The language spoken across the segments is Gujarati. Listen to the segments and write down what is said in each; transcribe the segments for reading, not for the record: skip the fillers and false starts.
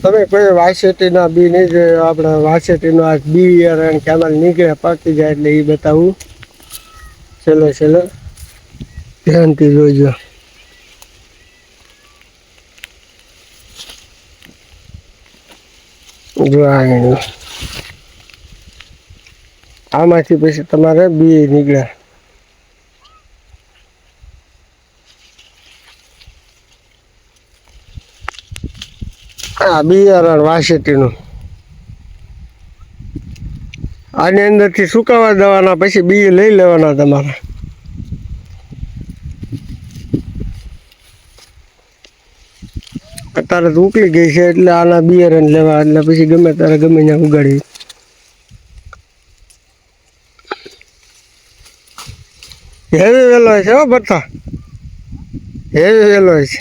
તમે કોઈ વાસેટીના બી નહીં જે આપણે વાસેટીનો આ બિયારણ કેનાલ નીકળે પાકી જાય એટલે એ બતાવું. ચલો ધ્યાનથી જોઈજો. જો આમાંથી પછી તમારે બી નીકળે. હા બિયારણ વાસેટીનું. આની અંદરથી સુકાવા દેવાના પછી બી લઈ લેવાના તમારે. અત્યારે તો ઉકળી ગઈ છે એટલે આના બિયારણ લેવા એટલે પછી ગમે ત્યારે ગમે ત્યાં ઉગાડી. હેવી વેલો છે હો ભરતા, હેવી વેલો છે.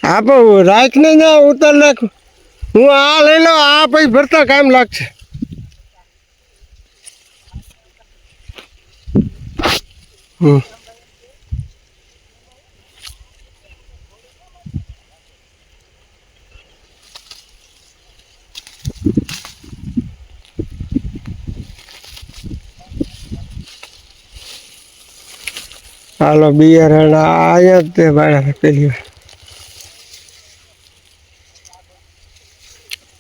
હા પણ રાખને ના ઉતાર નાખ. હું આ લઈ લઉં, આ પછી ભરતા કામ લાગશે. હાલો બિયારણ આયા જ તે ભાઈ પેલી વાર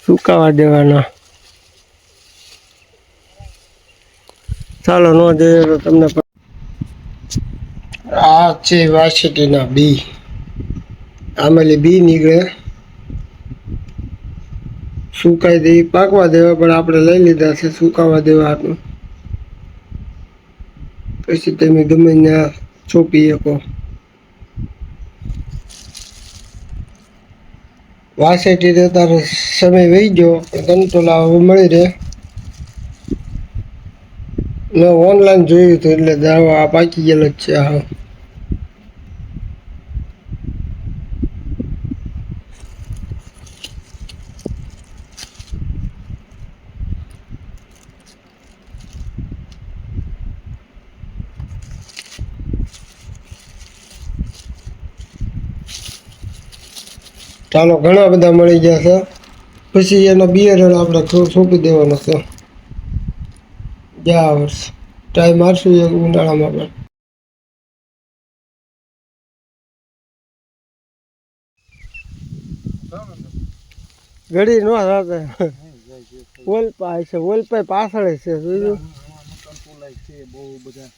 સુકાવા દેવાના. ચાલો ન દે તો તમને આ છે વાસેટીના બી. આમેલી બી નીકળે. સુકાઈ દે પાકવા દેવા પણ આપણે લઈ લીધા છે સુકાવા દેવા હતું. પછી તમે ગમે ત્યાં ચોપી શકો. વાસેટી તો તારે સમય વહી ગયો કંટ્રોલ મળી રહે. મેં ઓનલાઈન જોયું હતું એટલે દાવા આ પાકી ગયેલો જ છે. હા ચાલો ઘણા બધા મળી ગયા છે. પછી એનો બિયારણ આપણે સોંપી દેવાનો છે. ગયા વર્ષ ટ્રાય મારશું એક ઉનાળામાં પણ. ઘડી નો સાથે ઓલપા છે, ઓલપા પાછળ છે જોયું. બહુ બધા